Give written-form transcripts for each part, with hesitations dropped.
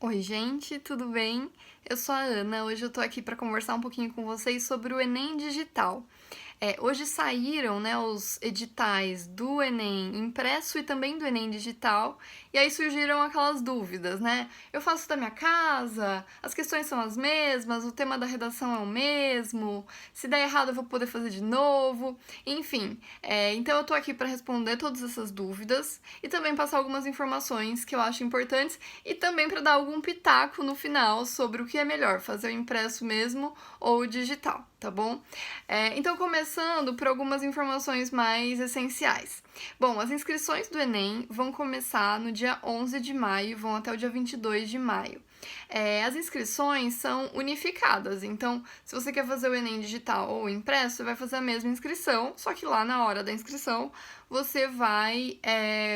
Oi, gente, tudo bem? Eu sou a Ana. Hoje eu tô aqui para conversar um pouquinho com vocês sobre o Enem Digital. Hoje saíram, né, os editais do Enem impresso e também do Enem digital, e aí surgiram aquelas dúvidas, né? Eu faço da minha casa, as questões são as mesmas, o tema da redação é o mesmo, se der errado eu vou poder fazer de novo, enfim. Então eu tô aqui para responder todas essas dúvidas e também passar algumas informações que eu acho importantes e também para dar algum pitaco no final sobre o que é melhor, fazer o impresso mesmo ou o digital, tá bom? Então, começando por algumas informações mais essenciais. Bom, as inscrições do Enem vão começar no dia 11 de maio e vão até o dia 22 de maio. As inscrições são unificadas, então, se você quer fazer o Enem digital ou impresso, você vai fazer a mesma inscrição, só que lá na hora da inscrição você vai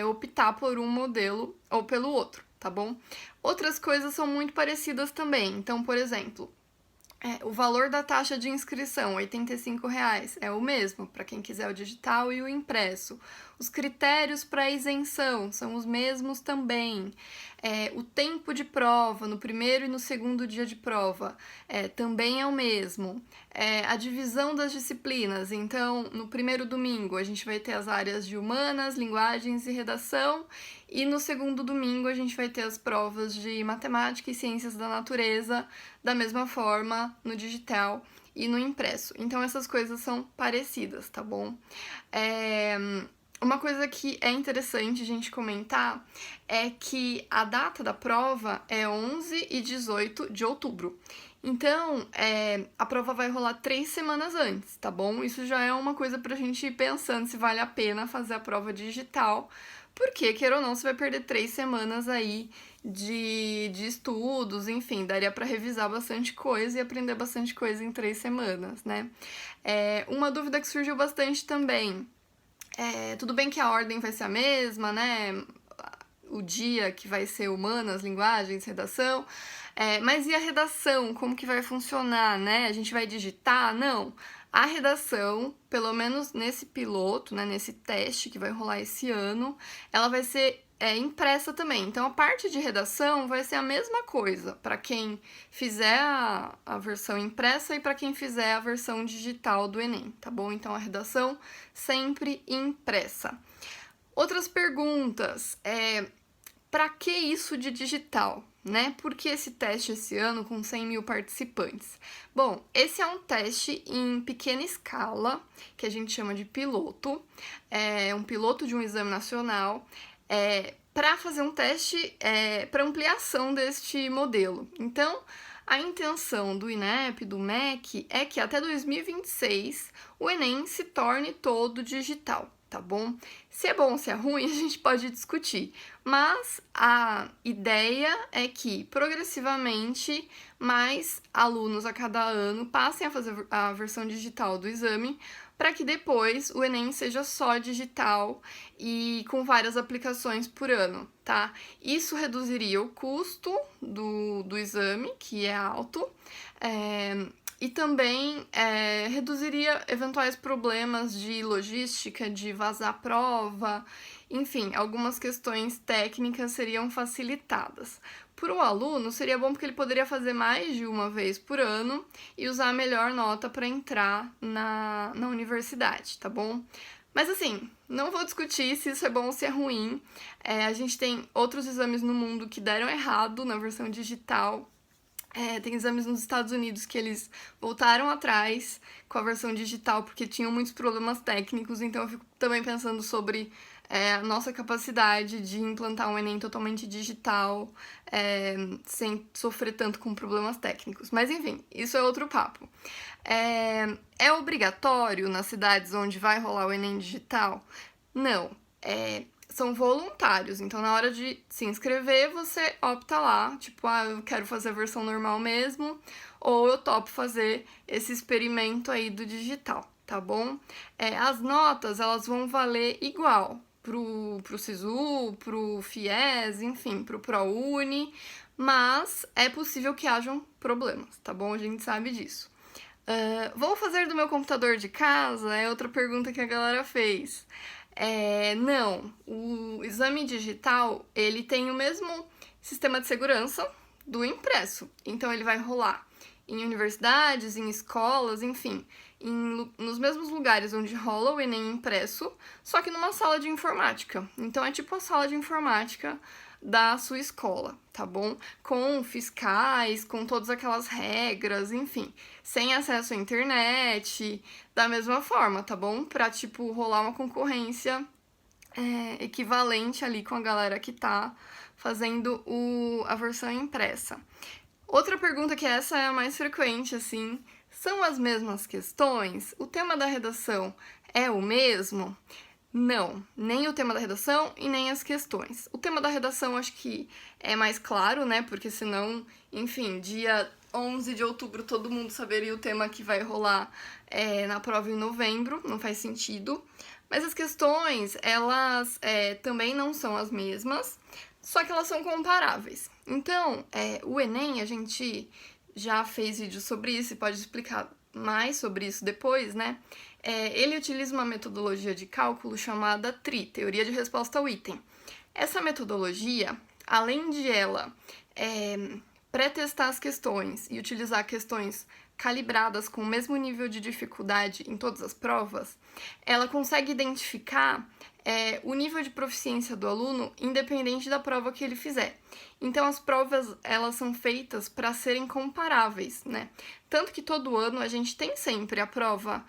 optar por um modelo ou pelo outro, tá bom? Outras coisas são muito parecidas também, então, por exemplo, o valor da taxa de inscrição, R$ 85, é o mesmo para quem quiser o digital e o impresso. Os critérios para isenção são os mesmos também. O tempo de prova no primeiro e no segundo dia de prova também é o mesmo. A divisão das disciplinas, então, no primeiro domingo a gente vai ter as áreas de humanas, linguagens e redação, e no segundo domingo a gente vai ter as provas de matemática e ciências da natureza, da mesma forma no digital e no impresso. Então essas coisas são parecidas, tá bom? Uma coisa que é interessante a gente comentar é que a data da prova é 11 e 18 de outubro. Então, a prova vai rolar 3 semanas antes, tá bom? Isso já é uma coisa pra gente ir pensando se vale a pena fazer a prova digital, porque, queira ou não, você vai perder 3 semanas aí de estudos, enfim, daria pra revisar bastante coisa e aprender bastante coisa em 3 semanas, né? Uma dúvida que surgiu bastante também. Tudo bem que a ordem vai ser a mesma, né? O dia que vai ser humanas, linguagens, redação. Mas e a redação? Como que vai funcionar, né? A gente vai digitar? Não. A redação, pelo menos nesse piloto, né, nesse teste que vai rolar esse ano, ela vai ser impressa também. Então, a parte de redação vai ser a mesma coisa para quem fizer a versão impressa e para quem fizer a versão digital do Enem, tá bom? Então, a redação sempre impressa. Outras perguntas. Para que isso de digital, né? Por que esse teste esse ano com 100 mil participantes? Bom, esse é um teste em pequena escala, que a gente chama de piloto, um piloto de um exame nacional, para fazer um teste para ampliação deste modelo. Então, a intenção do INEP, do MEC, é que até 2026 o Enem se torne todo digital, tá bom? Se é bom ou se é ruim, a gente pode discutir, mas a ideia é que progressivamente mais alunos a cada ano passem a fazer a versão digital do exame, para que depois o Enem seja só digital e com várias aplicações por ano, tá? Isso reduziria o custo do exame, que é alto, e também reduziria eventuais problemas de logística, de vazar prova, enfim, algumas questões técnicas seriam facilitadas. Para o aluno, seria bom porque ele poderia fazer mais de uma vez por ano e usar a melhor nota para entrar na universidade, tá bom? Mas assim, não vou discutir se isso é bom ou se é ruim. A gente tem outros exames no mundo que deram errado na versão digital. Tem exames nos Estados Unidos que eles voltaram atrás com a versão digital porque tinham muitos problemas técnicos, então eu fico também pensando sobre a nossa capacidade de implantar um Enem totalmente digital sem sofrer tanto com problemas técnicos. Mas enfim, isso é outro papo. É obrigatório nas cidades onde vai rolar o Enem digital? Não. São voluntários, então na hora de se inscrever, você opta lá, tipo, eu quero fazer a versão normal mesmo, ou eu topo fazer esse experimento aí do digital, tá bom? As notas, elas vão valer igual pro SISU, pro FIES, enfim, pro ProUni, mas é possível que hajam problemas, tá bom? A gente sabe disso. Vou fazer do meu computador de casa? É outra pergunta que a galera fez. Não, o exame digital, ele tem o mesmo sistema de segurança, do impresso. Então ele vai rolar em universidades, em escolas, enfim, nos mesmos lugares onde rola o Enem impresso, só que numa sala de informática. Então é tipo a sala de informática da sua escola, tá bom? Com fiscais, com todas aquelas regras, enfim, sem acesso à internet, da mesma forma, tá bom? Pra, tipo, rolar uma concorrência equivalente ali com a galera que tá fazendo a versão impressa. Outra pergunta, que essa é a mais frequente, assim, são as mesmas questões? O tema da redação é o mesmo? Não, nem o tema da redação e nem as questões. O tema da redação acho que é mais claro, né? Porque senão, enfim, dia 11 de outubro todo mundo saberia o tema que vai rolar na prova em novembro, não faz sentido. Mas as questões, elas também não são as mesmas, só que elas são comparáveis. Então, o Enem, a gente já fez vídeo sobre isso e pode explicar mais sobre isso depois, né? Ele utiliza uma metodologia de cálculo chamada TRI, Teoria de Resposta ao Item. Essa metodologia, além de ela pré-testar as questões e utilizar questões calibradas com o mesmo nível de dificuldade em todas as provas, ela consegue identificar o nível de proficiência do aluno independente da prova que ele fizer. Então as provas, elas são feitas para serem comparáveis, né? Tanto que todo ano a gente tem sempre a prova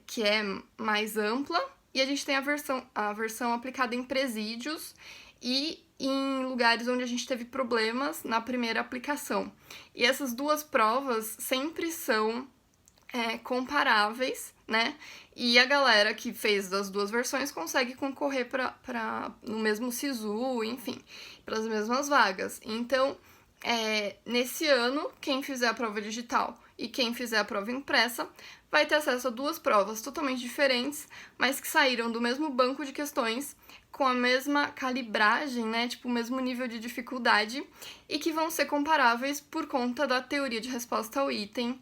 que é mais ampla e a gente tem a versão aplicada em presídios e em lugares onde a gente teve problemas na primeira aplicação. E essas duas provas sempre são comparáveis, né? E a galera que fez das duas versões consegue concorrer no mesmo SISU, enfim, para as mesmas vagas. Então, nesse ano, quem fizer a prova digital e quem fizer a prova impressa vai ter acesso a duas provas totalmente diferentes, mas que saíram do mesmo banco de questões, com a mesma calibragem, né, tipo o mesmo nível de dificuldade, e que vão ser comparáveis por conta da teoria de resposta ao item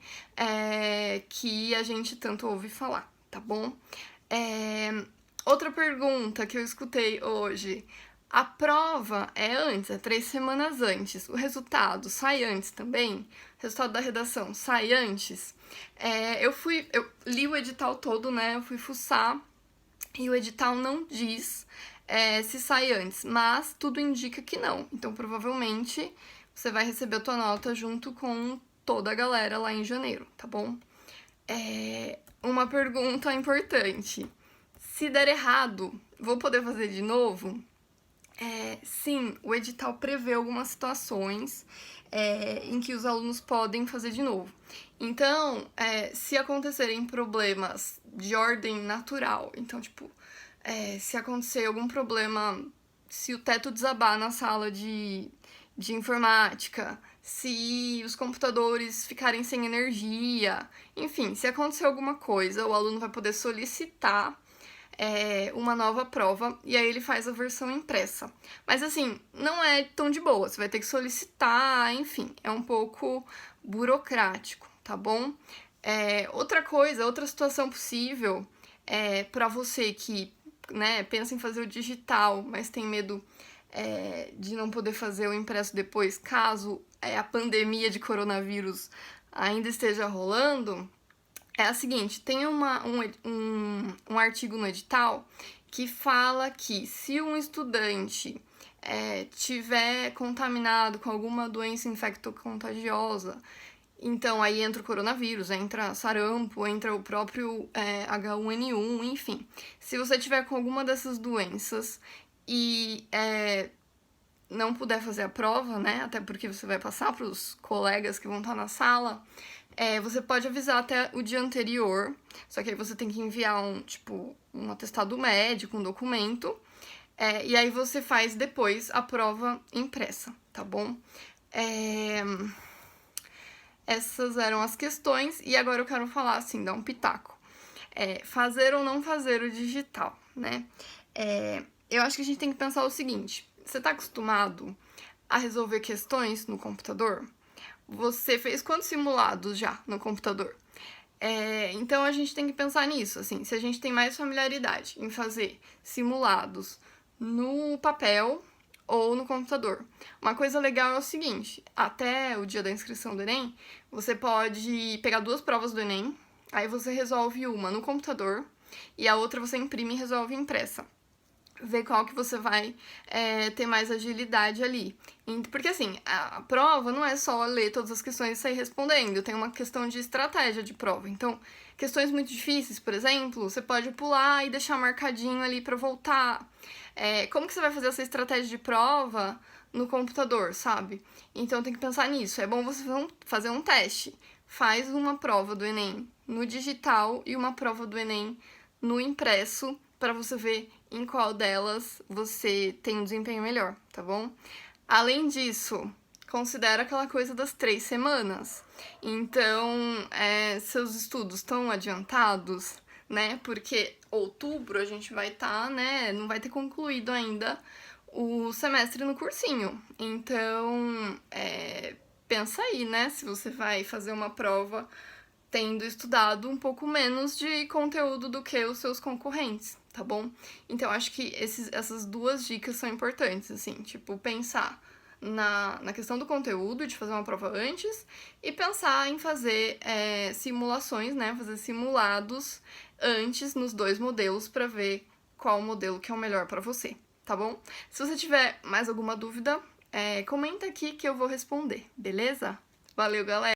que a gente tanto ouve falar, tá bom? Outra pergunta que eu escutei hoje: a prova é antes, é 3 semanas antes, o resultado sai antes também? O resultado da redação sai antes? Eu li o edital todo, né, eu fui fuçar, e o edital não diz se sai antes, mas tudo indica que não. Então, provavelmente, você vai receber a tua nota junto com toda a galera lá em janeiro, tá bom? Uma pergunta importante: se der errado, vou poder fazer de novo? Sim, o edital prevê algumas situações em que os alunos podem fazer de novo. Então, se acontecerem problemas de ordem natural, então, tipo, se acontecer algum problema, se o teto desabar na sala de informática, se os computadores ficarem sem energia, enfim, se acontecer alguma coisa, o aluno vai poder solicitar uma nova prova e aí ele faz a versão impressa. Mas assim, não é tão de boa, você vai ter que solicitar, enfim, é um pouco burocrático, tá bom? Outra situação possível para você que, né, pensa em fazer o digital, mas tem medo de não poder fazer o impresso depois, caso a pandemia de coronavírus ainda esteja rolando, é a seguinte: tem um artigo no edital que fala que se um estudante tiver contaminado com alguma doença infectocontagiosa, então aí entra o coronavírus, entra sarampo, entra o próprio H1N1, enfim. Se você tiver com alguma dessas doenças e não puder fazer a prova, né, até porque você vai passar para os colegas que vão estar na sala, você pode avisar até o dia anterior, só que aí você tem que enviar um atestado médico, um documento, e aí você faz depois a prova impressa, tá bom? Essas eram as questões, e agora eu quero falar, assim, dar um pitaco. Fazer ou não fazer o digital, né? Eu acho que a gente tem que pensar o seguinte: você tá acostumado a resolver questões no computador? Você fez quantos simulados já no computador? Então a gente tem que pensar nisso, assim, se a gente tem mais familiaridade em fazer simulados no papel ou no computador. Uma coisa legal é o seguinte, até o dia da inscrição do Enem, você pode pegar 2 provas do Enem, aí você resolve uma no computador e a outra você imprime e resolve impressa. Ver qual que você vai ter mais agilidade ali. Porque assim, a prova não é só ler todas as questões e sair respondendo, tem uma questão de estratégia de prova. Então, questões muito difíceis, por exemplo, você pode pular e deixar marcadinho ali para voltar. Como que você vai fazer essa estratégia de prova no computador, sabe? Então tem que pensar nisso. É bom você fazer um teste. Faz uma prova do Enem no digital e uma prova do Enem no impresso para você ver em qual delas você tem um desempenho melhor, tá bom? Além disso, considera aquela coisa das 3 semanas. Então, seus estudos estão adiantados, né? Porque outubro a gente vai estar, né? Não vai ter concluído ainda o semestre no cursinho. Então, pensa aí, né? Se você vai fazer uma prova tendo estudado um pouco menos de conteúdo do que os seus concorrentes, tá bom? Então, acho que essas 2 dicas são importantes, assim, tipo, pensar na questão do conteúdo, de fazer uma prova antes, e pensar em fazer simulações, né? Fazer simulados antes nos 2 modelos para ver qual modelo que é o melhor para você, tá bom? Se você tiver mais alguma dúvida, comenta aqui que eu vou responder, beleza? Valeu, galera!